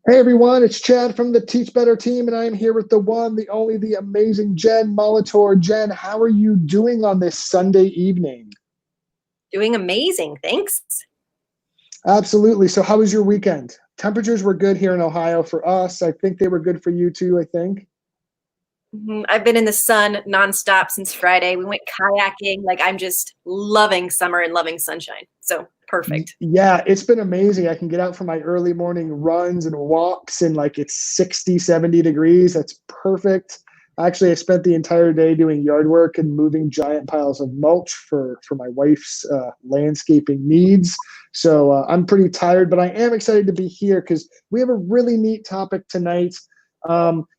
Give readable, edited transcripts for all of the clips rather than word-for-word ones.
Hey everyone, it's Chad from the Teach Better team, and I am here with the one, the only, the amazing Jen Molitor. Jen, how are you doing on this Sunday evening? Doing amazing, thanks. Absolutely. So, how was your weekend? Temperatures were good here in Ohio for us. I think they were good for you too, I think. I've been in the sun nonstop since Friday. We went kayaking. Like, I'm just loving summer and loving sunshine. So perfect. Yeah, it's been amazing. I can get out for my early morning runs and walks, and like it's 60, 70 degrees. That's perfect. Actually, I spent the entire day doing yard work and moving giant piles of mulch for my wife's landscaping needs. So I'm pretty tired, but I am excited to be here because we have a really neat topic tonight.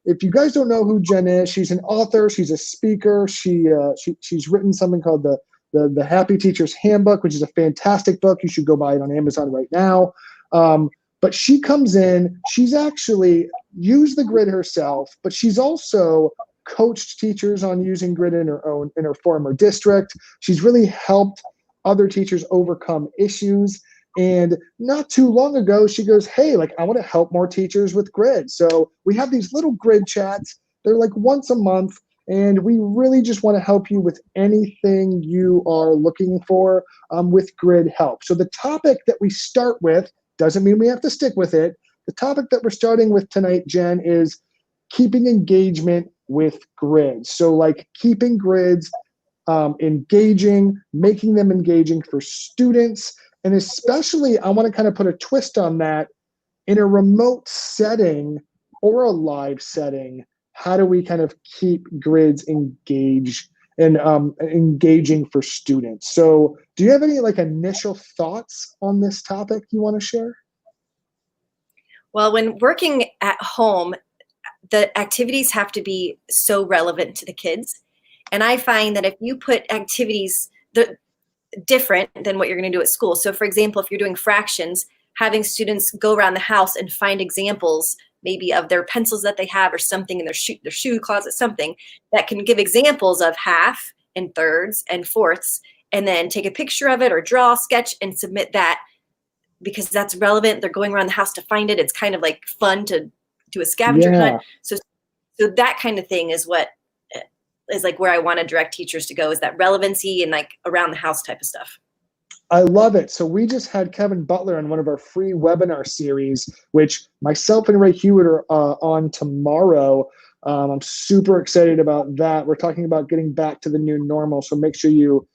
If you guys don't know who Jen is, she's an author, she's a speaker, she's written something called the Happy Teacher's Handbook, which is a fantastic book. You should go buy it on Amazon right now. But she comes in, she's actually used the grid herself, but she's also coached teachers on using grid in her former district. She's really helped other teachers overcome issues. And not too long ago, she goes, hey, like I want to help more teachers with grid. So we have these little grid chats. They're like once a month. And we really just want to help you with anything you are looking for with grid help. So the topic that we start with doesn't mean we have to stick with it. The topic that we're starting with tonight, Jen, is keeping engagement with grids. So like keeping grids engaging, making them engaging for students. And especially, I want to kind of put a twist on that in a remote setting or a live setting. How do we kind of keep grids engaged and engaging for students? So do you have any like initial thoughts on this topic you want to share? Well, when working at home, the activities have to be so relevant to the kids. And I find that if you put activities that different than what you're going to do at school. So for example, if you're doing fractions, having students go around the house and find examples maybe of their pencils that they have or something in their shoe closet, something that can give examples of half and thirds and fourths, and then take a picture of it or draw, sketch, and submit that because that's relevant. They're going around the house to find it. It's kind of like fun to do a scavenger hunt. Yeah. So that kind of thing is what is like where I want to direct teachers to go, is that relevancy and like around the house type of stuff. I love it. So we just had Kevin Butler on one of our free webinar series, which myself and Ray Hewitt are on tomorrow. I'm super excited about that. We're talking about getting back to the new normal. So make sure you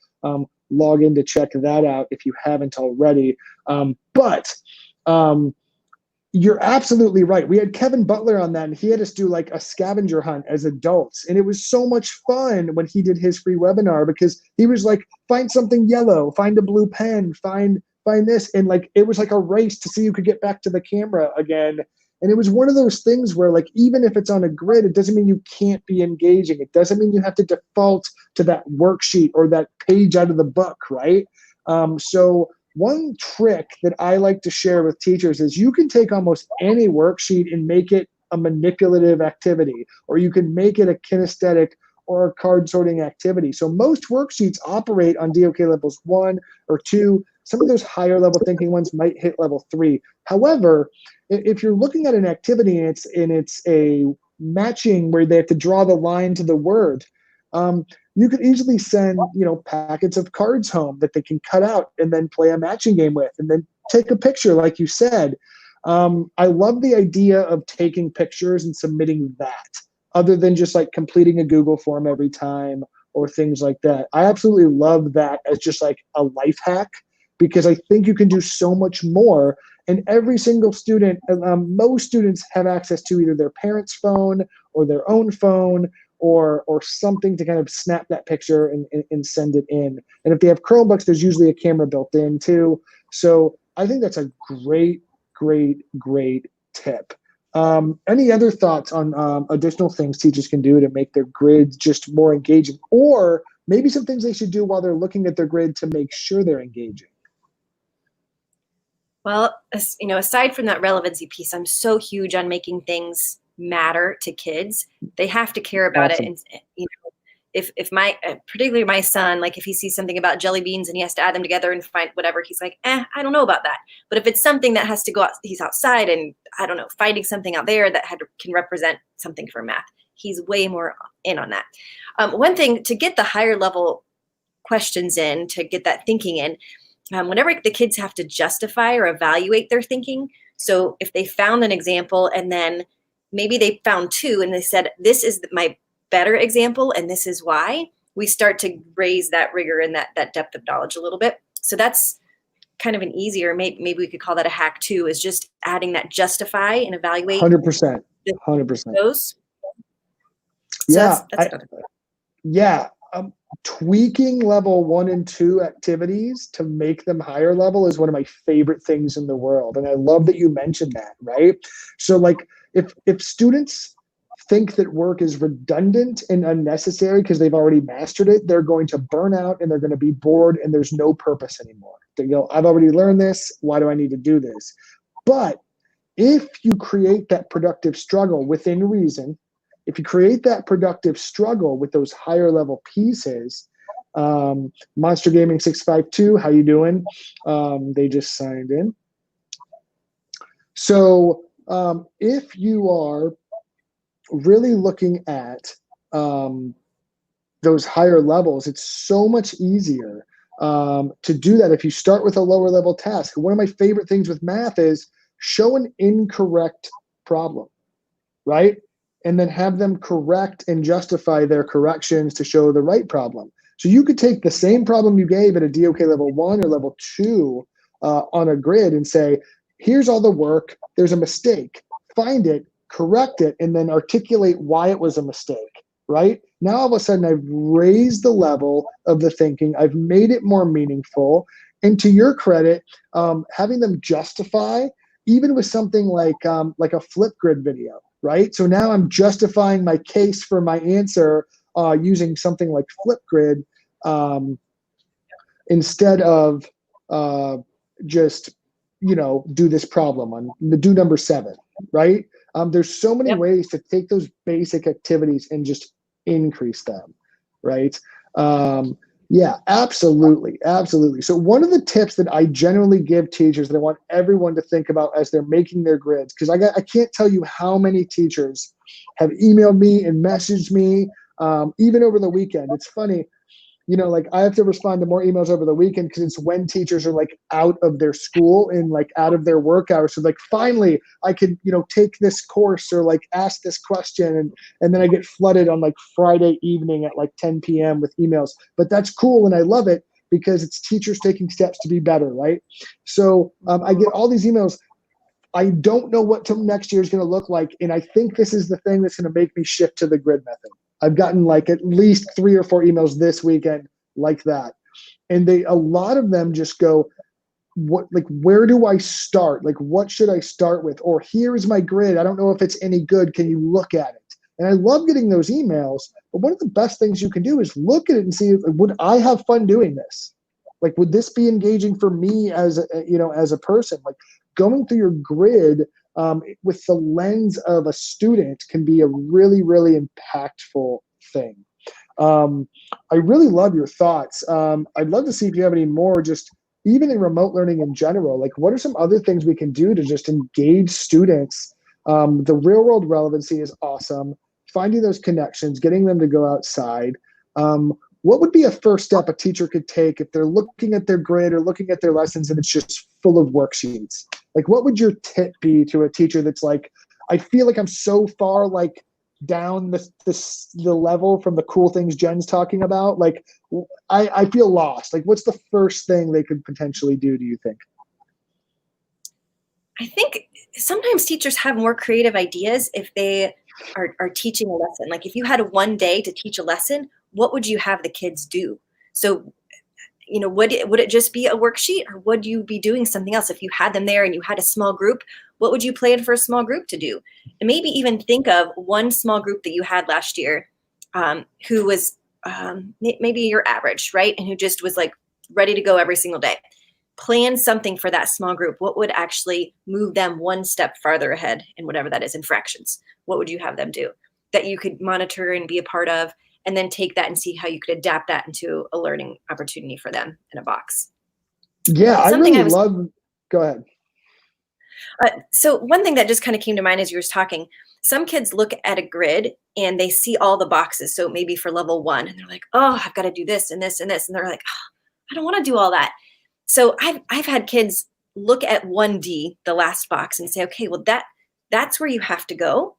log in to check that out if you haven't already. But you're absolutely right. We had Kevin Butler on that, and he had us do like a scavenger hunt as adults. And it was so much fun when he did his free webinar because he was like, find something yellow, find a blue pen, find this. And like, it was like a race to see who could get back to the camera again. And it was one of those things where like, even if it's on a grid, it doesn't mean you can't be engaging. It doesn't mean you have to default to that worksheet or that page out of the book, right? So one trick that I like to share with teachers is you can take almost any worksheet and make it a manipulative activity, or you can make it a kinesthetic or a card sorting activity. So most worksheets operate on DOK levels 1 or 2. Some of those higher level thinking ones might hit level 3. However, if you're looking at an activity and it's a matching where they have to draw the line to the word, you could easily send, packets of cards home that they can cut out and then play a matching game with, and then take a picture, like you said. I love the idea of taking pictures and submitting that, other than just like completing a Google form every time or things like that. I absolutely love that as just like a life hack, because I think you can do so much more. And every single student, most students have access to either their parents' phone or their own phone, or something to kind of snap that picture and send it in. And if they have Chromebooks, there's usually a camera built in too. So I think that's a great tip. Any other thoughts on additional things teachers can do to make their grids just more engaging, or maybe some things they should do while they're looking at their grid to make sure they're engaging? Well, aside from that relevancy piece, I'm so huge on making things matter to kids. They have to care about Awesome. it. And if my, particularly my son, like if he sees something about jelly beans and he has to add them together and find whatever, he's like, I don't know about that. But if it's something that has to go out, he's outside and I don't know, finding something out there that can represent something for math. He's way more in on that. One thing, to get the higher level questions in, to get that thinking in, whenever the kids have to justify or evaluate their thinking. So if they found an example and then maybe they found two and they said, this is my better example and this is why, we start to raise that rigor and that depth of knowledge a little bit. So that's kind of an easier, maybe we could call that a hack too, is just adding that justify and evaluate. 100%. 100%. Those. Yeah. So that's another. Yeah. Tweaking level 1 and 2 activities to make them higher level is one of my favorite things in the world. And I love that you mentioned that, right? So like if students think that work is redundant and unnecessary because they've already mastered it, they're going to burn out and they're going to be bored and there's no purpose anymore. They go, I've already learned this. Why do I need to do this? But if you create that productive struggle within reason, if you create that productive struggle with those higher level pieces, Monster Gaming 652, how you doing? They just signed in. So if you are really looking at those higher levels, it's so much easier to do that if you start with a lower level task. One of my favorite things with math is show an incorrect problem, right? And then have them correct and justify their corrections to show the right problem. So you could take the same problem you gave at a DOK level 1 or level 2 on a grid and say, here's all the work, there's a mistake, find it, correct it, and then articulate why it was a mistake, right? Now all of a sudden I've raised the level of the thinking, I've made it more meaningful, and to your credit, having them justify, even with something like a Flipgrid video, right? So now I'm justifying my case for my answer using something like Flipgrid instead of just, do this problem on do number 7, right? There's so many ways to take those basic activities and just increase them, right? Yeah, absolutely. Absolutely. So one of the tips that I generally give teachers that I want everyone to think about as they're making their grids, because I can't tell you how many teachers have emailed me and messaged me, even over the weekend. It's funny, like I have to respond to more emails over the weekend because it's when teachers are like out of their school and like out of their work hours. So like, finally I could, take this course or like ask this question. And then I get flooded on like Friday evening at like 10 p.m. with emails, but that's cool. And I love it because it's teachers taking steps to be better. Right. So I get all these emails. I don't know what next year is going to look like. And I think this is the thing that's going to make me shift to the grid method. I've gotten like at least 3 or 4 emails this weekend like that. And a lot of them just go, where do I start? Like, what should I start with? Or here's my grid. I don't know if it's any good. Can you look at it? And I love getting those emails. But one of the best things you can do is look at it and see, would I have fun doing this? Like, would this be engaging for me as a person? Like, going through your grid with the lens of a student can be a really, really impactful thing. I really love your thoughts. I'd love to see if you have any more, just even in remote learning in general. Like, what are some other things we can do to just engage students? The real world relevancy is awesome. Finding those connections, getting them to go outside. What would be a first step a teacher could take if they're looking at their grid or looking at their lessons and it's just full of worksheets? Like, what would your tip be to a teacher that's like, I feel like I'm so far like down the level from the cool things Jen's talking about? Like, I feel lost. Like, what's the first thing they could potentially do you think? I think sometimes teachers have more creative ideas if they are teaching a lesson. Like, if you had one day to teach a lesson, what would you have the kids do? So, would it just be a worksheet, or would you be doing something else? If you had them there and you had a small group, what would you plan for a small group to do? And maybe even think of one small group that you had last year who was maybe your average, right? And who just was like ready to go every single day. Plan something for that small group. What would actually move them one step farther ahead in whatever that is in fractions? What would you have them do that you could monitor and be a part of? And then take that and see how you could adapt that into a learning opportunity for them in a box. Yeah, I really love, go ahead. So one thing that just kind of came to mind as you were talking, some kids look at a grid and they see all the boxes. So maybe for level 1, and they're like, oh, I've got to do this and this and this. And they're like, oh, I don't want to do all that. So I've had kids look at 1D, the last box, and say, okay, well, that's where you have to go.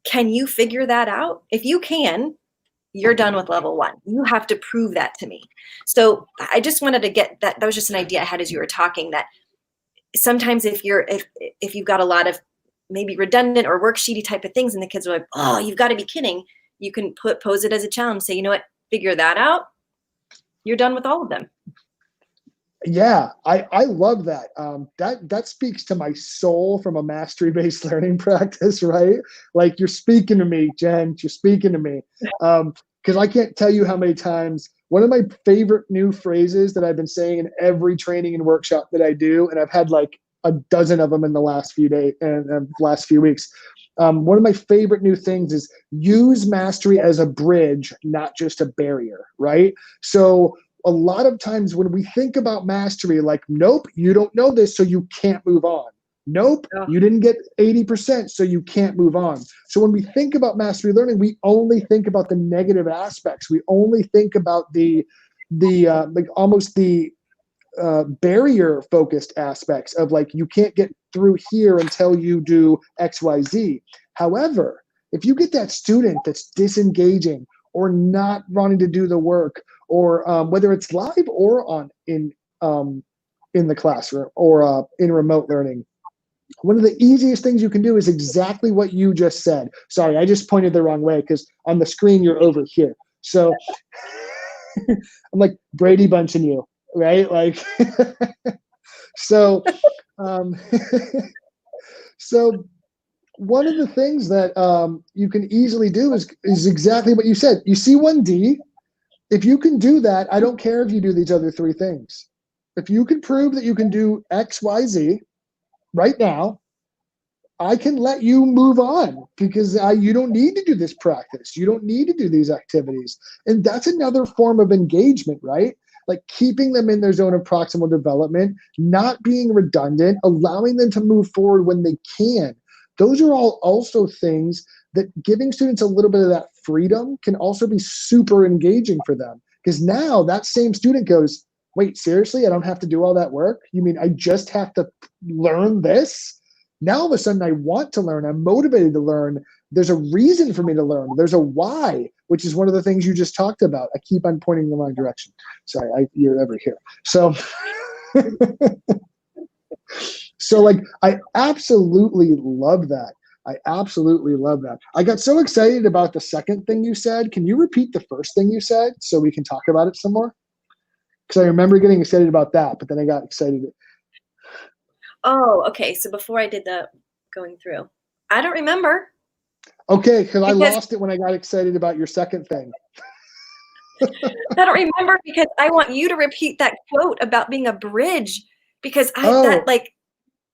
Can you figure that out? If you can, you're done with level 1. You have to prove that to me. So I just wanted to get that. That was just an idea I had as you were talking, that sometimes if you've got a lot of maybe redundant or worksheety type of things and the kids are like, oh, you've got to be kidding, you can pose it as a challenge. Say, you know what, figure that out. You're done with all of them. Yeah, I love that. That speaks to my soul from a mastery-based learning practice, right? Like, you're speaking to me, Jen. You're speaking to me. Because I can't tell you how many times, one of my favorite new phrases that I've been saying in every training and workshop that I do, and I've had like a dozen of them in the last few days and last few weeks. One of my favorite new things is use mastery as a bridge, not just a barrier, right? So a lot of times when we think about mastery, like, nope, you don't know this, so you can't move on. Nope, you didn't get 80%, so you can't move on. So when we think about mastery learning, we only think about the negative aspects. We only think about the like almost the barrier focused aspects of, like, you can't get through here until you do X, Y, Z. However, if you get that student that's disengaging or not wanting to do the work, or whether it's live or in the classroom or in remote learning, one of the easiest things you can do is exactly what you just said. Sorry, I just pointed the wrong way because on the screen you're over here. So I'm like Brady Bunching you, right? Like, so, so one of the things that you can easily do is exactly what you said. You see 1D. If you can do that, I don't care if you do these other 3 things. If you can prove that you can do X, Y, Z right now, I can let you move on, because you don't need to do this practice. You don't need to do these activities. And that's another form of engagement, right? Like, keeping them in their zone of proximal development, not being redundant, allowing them to move forward when they can. Those are all also things that giving students a little bit of that freedom can also be super engaging for them. Because now that same student goes, wait, seriously, I don't have to do all that work? You mean I just have to learn this? Now all of a sudden I want to learn. I'm motivated to learn. There's a reason for me to learn. There's a why, which is one of the things you just talked about. I keep on pointing in the wrong direction. Sorry, you're over here. So, so like, I absolutely love that. I absolutely love that. I got so excited about the second thing you said. Can you repeat the first thing you said so we can talk about it some more? Because I remember getting excited about that, but then I got excited. Oh, okay. So before I did the going through, I don't remember. Okay, because I lost it when I got excited about your second thing. I don't remember, because I want you to repeat that quote about being a bridge, because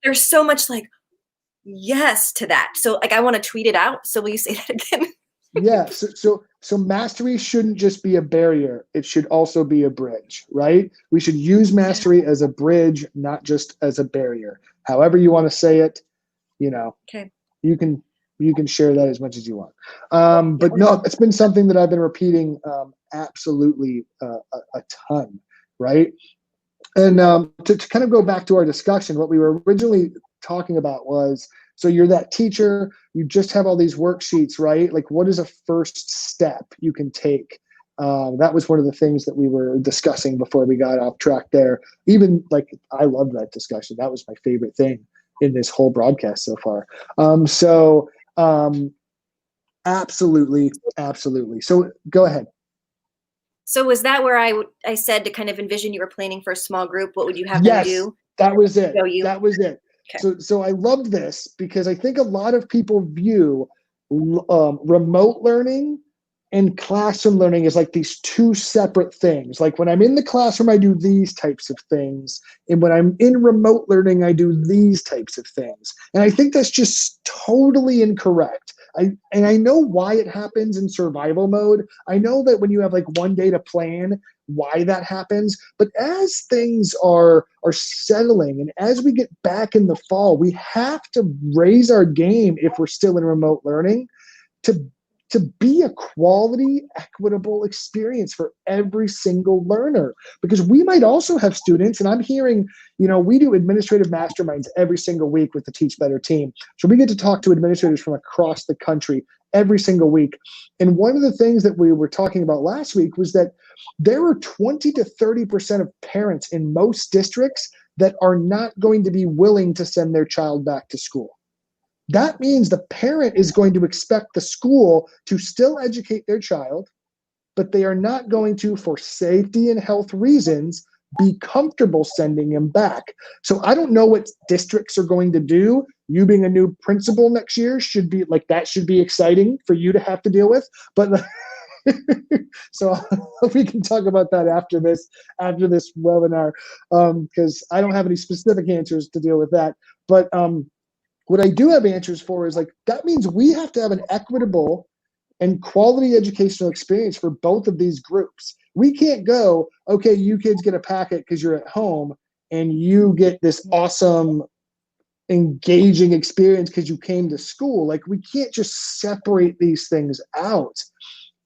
there's so much like yes to that. So like, I want to tweet it out. So will you say that again? Yeah. So mastery shouldn't just be a barrier. It should also be a bridge, right? We should use mastery as a bridge, not just as a barrier. However you want to say it, Okay. You can share that as much as you want. But no, it's been something that I've been repeating absolutely a ton, right? And to kind of go back to our discussion, what we were originally talking about was, so you're that teacher, you just have all these worksheets, right? Like, what is a first step you can take? That was one of the things that we were discussing before we got off track there. Even like, I love that discussion. That was my favorite thing in this whole broadcast so far. Absolutely. So go ahead. So was that where I said to kind of envision you were planning for a small group? What would you have them do? That was it. That was it. Okay. So I love this, because I think a lot of people view remote learning and classroom learning as like these 2 separate things. Like, when I'm in the classroom, I do these types of things. And when I'm in remote learning, I do these types of things. And I think that's just totally incorrect. I know why it happens in survival mode. I know that when you have like one day to plan, why that happens. But as things are settling, and as we get back in the fall, we have to raise our game if we're still in remote learning to be a quality, equitable experience for every single learner. Because we might also have students, and I'm hearing, we do administrative masterminds every single week with the Teach Better team. So we get to talk to administrators from across the country every single week. And one of the things that we were talking about last week was that there are 20 to 30% of parents in most districts that are not going to be willing to send their child back to school. That means the parent is going to expect the school to still educate their child, but they are not going to, for safety and health reasons, be comfortable sending him back. So I don't know what districts are going to do. You being a new principal next year should be exciting for you to have to deal with. But so we can talk about that after this webinar, because I don't have any specific answers to deal with that. But what I do have answers for is that means we have to have an equitable and quality educational experience for both of these groups. We can't go, okay, you kids get a packet because you're at home, and you get this awesome, engaging experience because you came to school. We can't just separate these things out.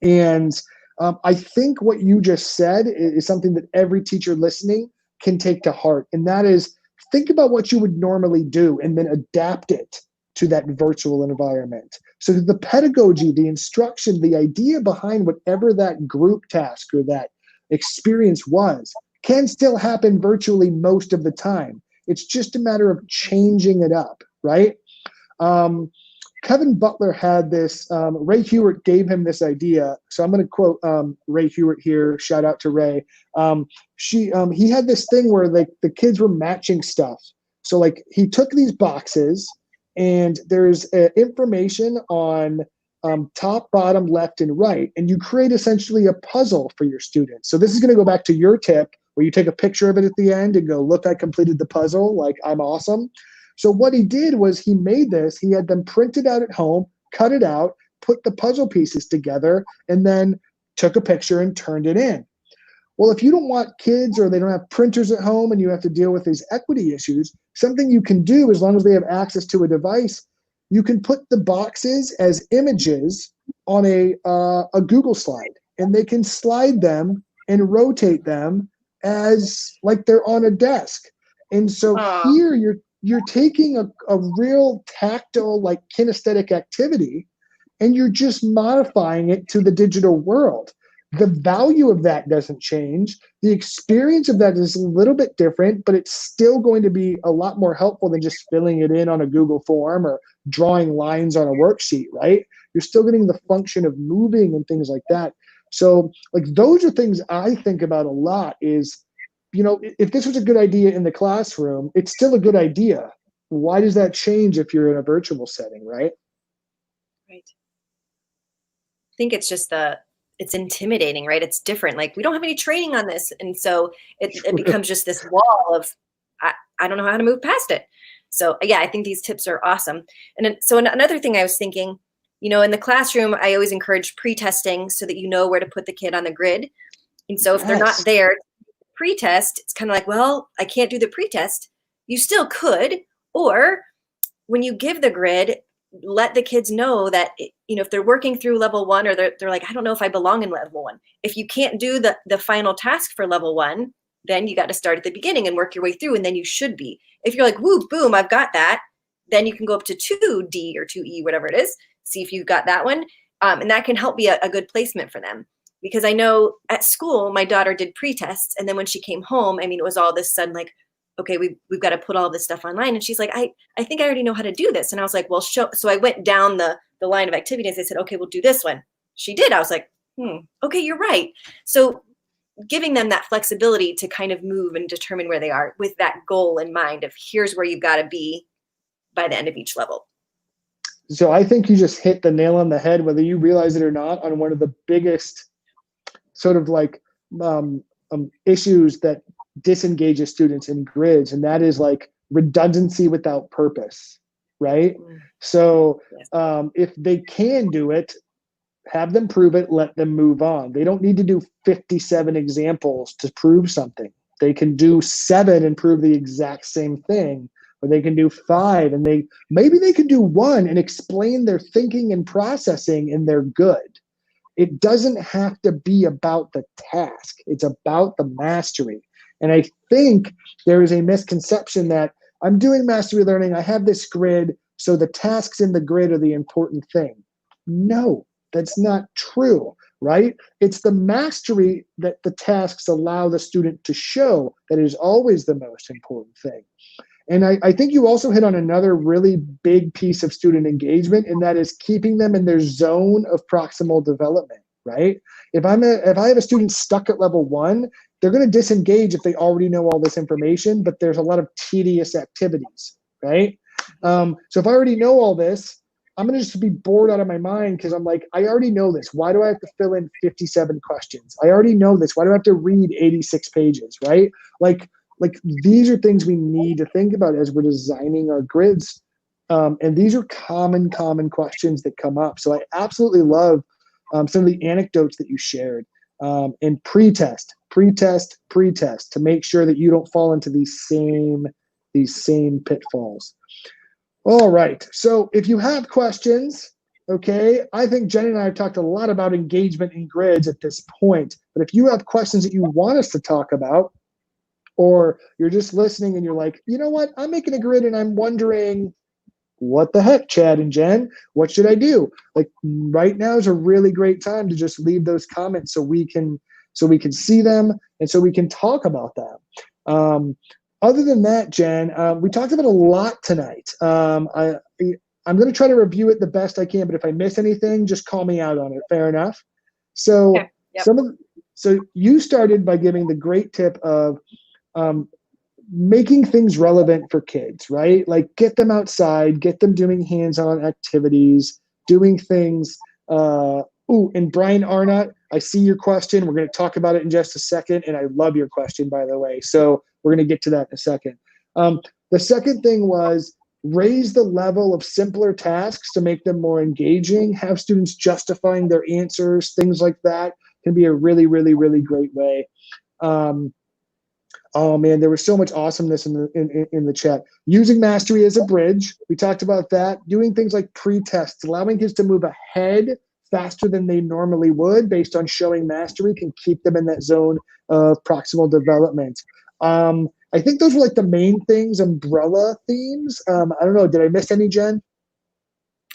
And I think what you just said is something that every teacher listening can take to heart. And that is, think about what you would normally do and then adapt it to that virtual environment. So the pedagogy, the instruction, the idea behind whatever that group task or that experience was can still happen virtually most of the time. It's just a matter of changing it up, right? Kevin Butler had this, Ray Hewitt gave him this idea. So I'm going to quote Ray Hewitt here. Shout out to Ray. He had this thing where the kids were matching stuff. So he took these boxes, and there's information on top, bottom, left, and right. And you create essentially a puzzle for your students. So this is going to go back to your tip where you take a picture of it at the end and go, look, I completed the puzzle. I'm awesome. So what he did was he made this, he had them printed out at home, cut it out, put the puzzle pieces together, and then took a picture and turned it in. Well, if you don't want kids or they don't have printers at home and you have to deal with these equity issues, something you can do, as long as they have access to a device, you can put the boxes as images on a Google slide, and they can slide them and rotate them as they're on a desk. And so here you're taking a real tactile, kinesthetic activity, and you're just modifying it to the digital world. The value of that doesn't change. The experience of that is a little bit different, but it's still going to be a lot more helpful than just filling it in on a Google form or drawing lines on a worksheet, right? You're still getting the function of moving and things like that. So those are things I think about a lot is, if this was a good idea in the classroom, it's still a good idea. Why does that change if you're in a virtual setting, right? Right. I think it's just it's intimidating, right? It's different. We don't have any training on this. And so it becomes just this wall of, I don't know how to move past it. So yeah, I think these tips are awesome. And then, so another thing I was thinking, in the classroom, I always encourage pre-testing so that you know where to put the kid on the grid. And so if they're not there, pre-test, it's kind of well, I can't do the pre-test. You still could, or when you give the grid, let the kids know that, if they're working through level 1 or they're I don't know if I belong in level 1. If you can't do the final task for level 1, then you got to start at the beginning and work your way through, and then you should be. If you're woo, boom, I've got that, then you can go up to 2D or 2E, whatever it is, see if you've got that one. And that can help be a good placement for them. Because I know at school, my daughter did pre-tests, and then when she came home, it was all this sudden okay, we've got to put all this stuff online. And she's I think I already know how to do this. And I was well, so I went down the line of activities. I said, okay, we'll do this one. She did. I was okay, you're right. So giving them that flexibility to kind of move and determine where they are with that goal in mind of here's where you've got to be by the end of each level. So I think you just hit the nail on the head, whether you realize it or not, on one of the biggest sort of issues that disengages students in grids, and that is redundancy without purpose, right? So if they can do it, have them prove it, let them move on. They don't need to do 57 examples to prove something. They can do 7 and prove the exact same thing, or they can do 5 and maybe they can do 1 and explain their thinking and processing, and they're good. It doesn't have to be about the task. It's about the mastery. And I think there is a misconception that I'm doing mastery learning, I have this grid, so the tasks in the grid are the important thing. No, that's not true, right? It's the mastery that the tasks allow the student to show that is always the most important thing. And I think you also hit on another really big piece of student engagement, and that is keeping them in their zone of proximal development, right? If I have a student stuck at level 1, they're going to disengage if they already know all this information, but there's a lot of tedious activities, right? So if I already know all this, I'm going to just be bored out of my mind because I'm like, I already know this. Why do I have to fill in 57 questions? I already know this. Why do I have to read 86 pages, right? Like these are things we need to think about as we're designing our grids. And these are common questions that come up. So I absolutely love some of the anecdotes that you shared. And pre-test to make sure that you don't fall into these same pitfalls. All right, so if you have questions, okay, I think Jen and I have talked a lot about engagement in grids at this point, but if you have questions that you want us to talk about, or you're just listening and you're like, you know what, I'm making a grid and I'm wondering, what the heck, Chad and Jen, what should I do? Like right now is a really great time to just leave those comments so we can see them and so we can talk about them. Other than that, Jen, we talked about a lot tonight. I'm going to try to review it the best I can, but if I miss anything, just call me out on it. Fair enough? So Okay. Yep. So you started by giving the great tip of making things relevant for kids, right? Like get them outside, get them doing hands-on activities, doing things. And Brian Arnott, I see your question. We're going to talk about it in just a second. And I love your question, by the way. So we're going to get to that in a second. The second thing was raise the level of simpler tasks to make them more engaging, have students justifying their answers, things like that can be a really, really, really great way. Oh man, there was so much awesomeness in the chat. Using mastery as a bridge, we talked about that. Doing things like pre-tests, allowing kids to move ahead faster than they normally would based on showing mastery can keep them in that zone of proximal development. I think those were like the main things, umbrella themes. I don't know, did I miss any, Jen?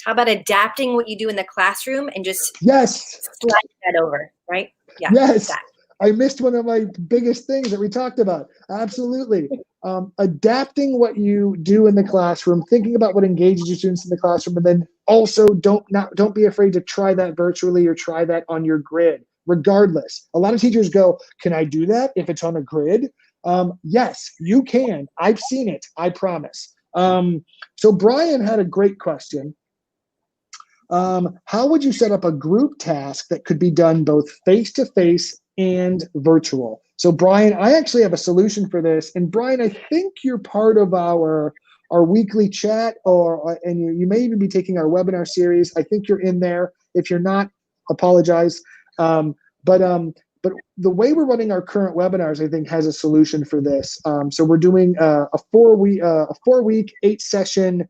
How about adapting what you do in the classroom and just Yes. slide that over, right? Yeah. Yes. That. I missed one of my biggest things that we talked about. Absolutely. Adapting what you do in the classroom, thinking about what engages your students in the classroom, and then also don't be afraid to try that virtually or try that on your grid, regardless. A lot of teachers go, can I do that if it's on a grid? Yes, you can. I've seen it, I promise. So Brian had a great question. How would you set up a group task that could be done both face-to-face and virtual? So Brian, I actually have a solution for this. And Brian, I think you're part of our weekly chat, and you may even be taking our webinar series. I think you're in there. If you're not, apologize. But the way we're running our current webinars, I think, has a solution for this. So we're doing a 4-week, 8-session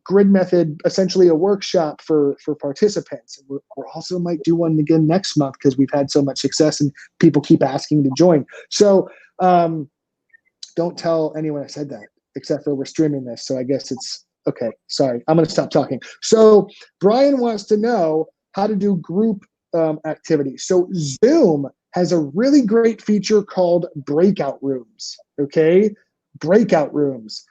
grid method, essentially a workshop for participants. And we're also might do one again next month because we've had so much success and people keep asking to join. So don't tell anyone I said that, except for we're streaming this. So I guess it's okay. Sorry, I'm going to stop talking. So Brian wants to know how to do group activities. So Zoom has a really great feature called Breakout Rooms. Okay, Breakout Rooms.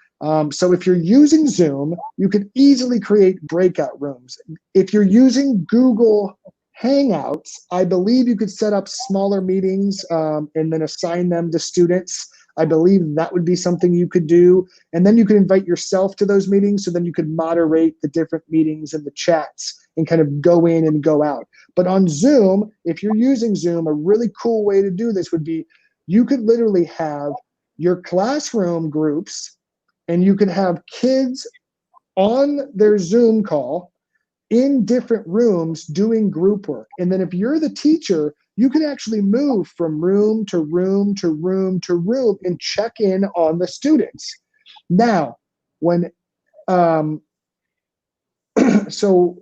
So if you're using Zoom, you can easily create breakout rooms. If you're using Google Hangouts, I believe you could set up smaller meetings and then assign them to students. I believe that would be something you could do. And then you could invite yourself to those meetings, so then you could moderate the different meetings and the chats and kind of go in and go out. But on Zoom, if you're using Zoom, a really cool way to do this would be you could literally have your classroom groups, and you could have kids on their Zoom call, in different rooms doing group work. And then if you're the teacher, you can actually move from room to room to room to room and check in on the students. Now, when, so,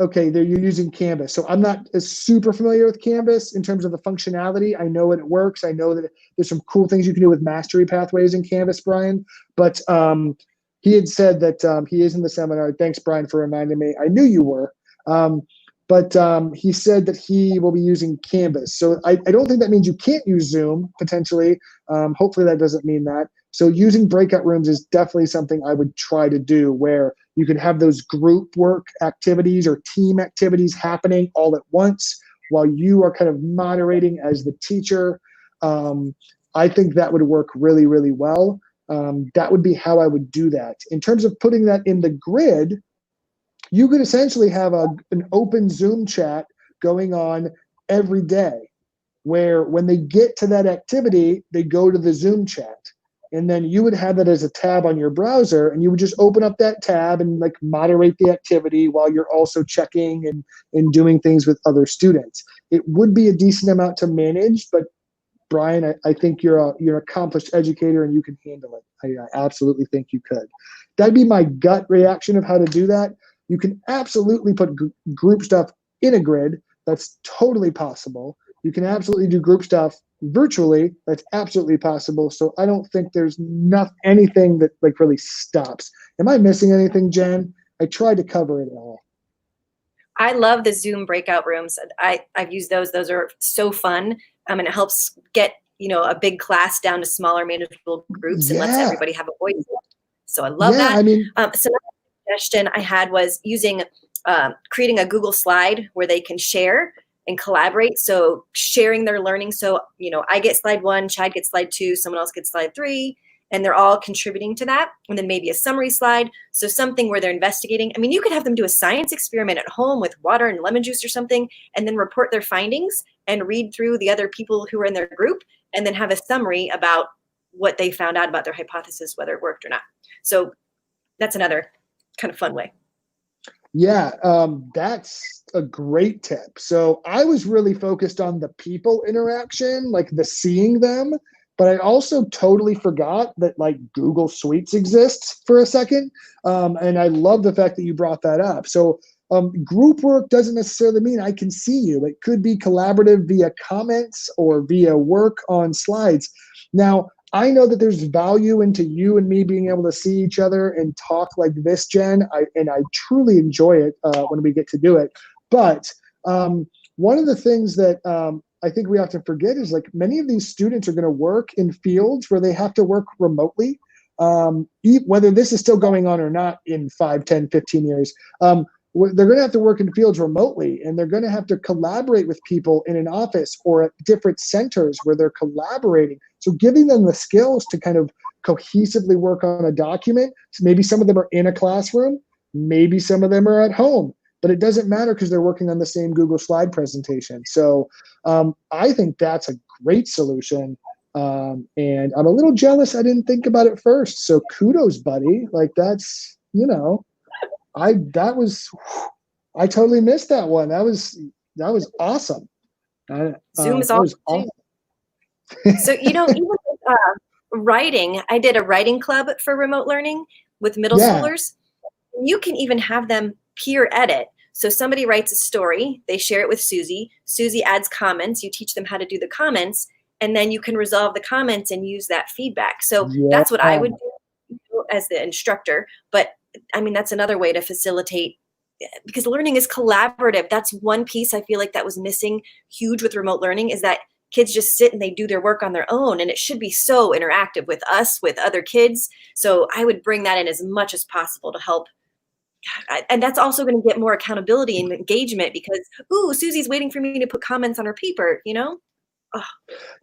okay, you're using Canvas. So I'm not as super familiar with Canvas in terms of the functionality. I know it works. I know that there's some cool things you can do with mastery pathways in Canvas, Brian. But he had said that he is in the seminar. Thanks, Brian, for reminding me. I knew you were. But he said that he will be using Canvas. So I don't think that means you can't use Zoom, potentially. Hopefully that doesn't mean that. So using breakout rooms is definitely something I would try to do, where you can have those group work activities or team activities happening all at once while you are kind of moderating as the teacher. I think that would work really, really well. That would be how I would do that. In terms of putting that in the grid, you could essentially have an open Zoom chat going on every day, where when they get to that activity, they go to the Zoom chat. And then you would have that as a tab on your browser, and you would just open up that tab and like moderate the activity while you're also checking and doing things with other students. It would be a decent amount to manage, but Brian, I think you're an accomplished educator and you can handle it. I absolutely think you could. That'd be my gut reaction of how to do that. You can absolutely put group stuff in a grid. That's totally possible. You can absolutely do group stuff virtually. That's absolutely possible. So I don't think there's anything that like really stops. Am I missing anything, Jen? I tried to cover it all. I love the Zoom breakout rooms. I've used those. Those are so fun. And it helps get, a big class down to smaller manageable groups and lets everybody have a voice. So I love that. I mean, so another suggestion I had was using, creating a Google slide where they can share and collaborate. So sharing their learning. So, I get slide 1, Chad gets slide 2, someone else gets slide 3, and they're all contributing to that. And then maybe a summary slide. So something where they're investigating. I mean, you could have them do a science experiment at home with water and lemon juice or something, and then report their findings and read through the other people who are in their group, and then have a summary about what they found out about their hypothesis, whether it worked or not. So that's another kind of fun way. Yeah, that's a great tip. So I was really focused on the people interaction, like the seeing them, but I also totally forgot that like Google Suites exists for a second. And I love the fact that you brought that up. So group work doesn't necessarily mean I can see you. It could be collaborative via comments or via work on slides. Now, I know that there's value into you and me being able to see each other and talk like this, Jen, and I truly enjoy it when we get to do it. But one of the things that I think we have to forget is like many of these students are going to work in fields where they have to work remotely, whether this is still going on or not in 5, 10, 15 years. They're going to have to work in fields remotely, and they're going to have to collaborate with people in an office or at different centers where they're collaborating. So giving them the skills to kind of cohesively work on a document. So maybe some of them are in a classroom, maybe some of them are at home, but it doesn't matter because they're working on the same Google slide presentation. So I think that's a great solution. And I'm a little jealous I didn't think about it first. So kudos, buddy. Like that's, I totally missed that one. That was awesome. Zoom is awesome. So, even with writing, I did a writing club for remote learning with middle schoolers. You can even have them peer edit. So somebody writes a story, they share it with Susie. Susie adds comments. You teach them how to do the comments, and then you can resolve the comments and use that feedback. So that's what I would do as the instructor. But I mean, that's another way to facilitate, because learning is collaborative. That's one piece I feel like that was missing huge with remote learning, is that kids just sit and they do their work on their own, and it should be so interactive with us, with other kids. So I would bring that in as much as possible to help. And that's also going to get more accountability and engagement because, Susie's waiting for me to put comments on her paper, Oh,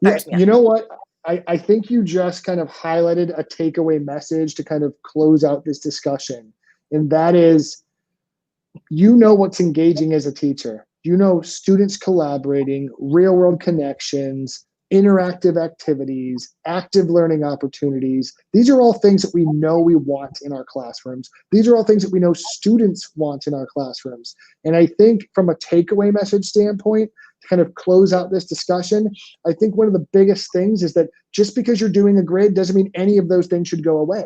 you know what? I think you just kind of highlighted a takeaway message to kind of close out this discussion. And that is, what's engaging as a teacher. Students collaborating, real world connections, interactive activities, active learning opportunities. These are all things that we know we want in our classrooms. These are all things that we know students want in our classrooms. And I think from a takeaway message standpoint, to kind of close out this discussion, I think one of the biggest things is that just because you're doing a grid doesn't mean any of those things should go away.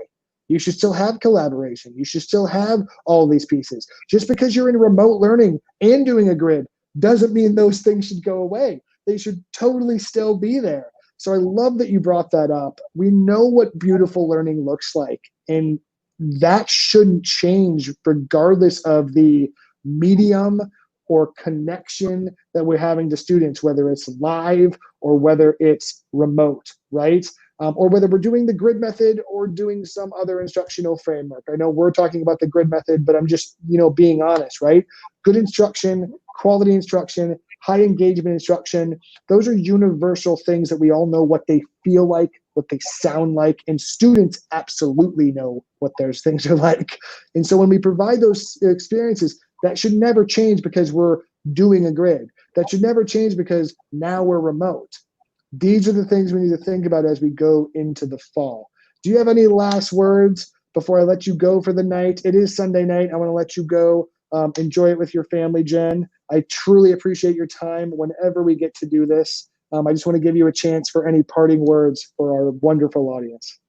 You should still have collaboration. You should still have all these pieces. Just because you're in remote learning and doing a grid doesn't mean those things should go away. They should totally still be there. So I love that you brought that up. We know what beautiful learning looks like, and that shouldn't change regardless of the medium or connection that we're having to students, whether it's live or whether it's remote, right? Or whether we're doing the grid method or doing some other instructional framework. I know we're talking about the grid method, but I'm just, being honest, right? Good instruction, quality instruction, high engagement instruction, those are universal things that we all know what they feel like, what they sound like, and students absolutely know what those things are like. And so when we provide those experiences, that should never change because we're doing a grid. That should never change because now we're remote. These are the things we need to think about as we go into the fall. Do you have any last words before I let you go for the night? It is Sunday night. I want to let you go. Enjoy it with your family, Jen. I truly appreciate your time whenever we get to do this. I just want to give you a chance for any parting words for our wonderful audience.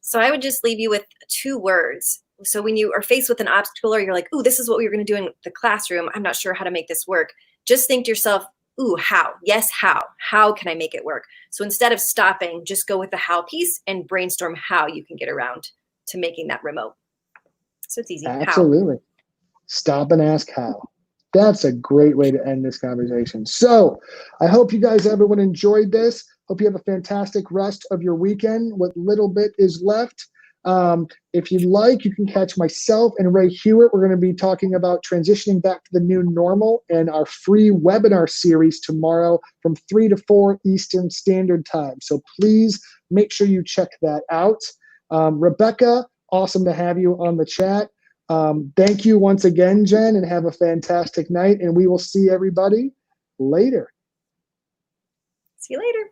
So I would just leave you with 2 words. So when you are faced with an obstacle or you're like, ooh, this is what we were going to do in the classroom, I'm not sure how to make this work. Just think to yourself, ooh, how? Yes, how? How can I make it work? So instead of stopping, just go with the how piece and brainstorm how you can get around to making that remote. So it's easy. Absolutely. How? Stop and ask how. That's a great way to end this conversation. So I hope you guys, everyone, enjoyed this. Hope you have a fantastic rest of your weekend. What little bit is left. If you'd like, you can catch myself and Ray Hewitt. We're going to be talking about transitioning back to the new normal and our free webinar series tomorrow from 3 to 4 Eastern Standard Time. So please make sure you check that out. Rebecca, awesome to have you on the chat. Thank you once again, Jen, and have a fantastic night. And we will see everybody later. See you later.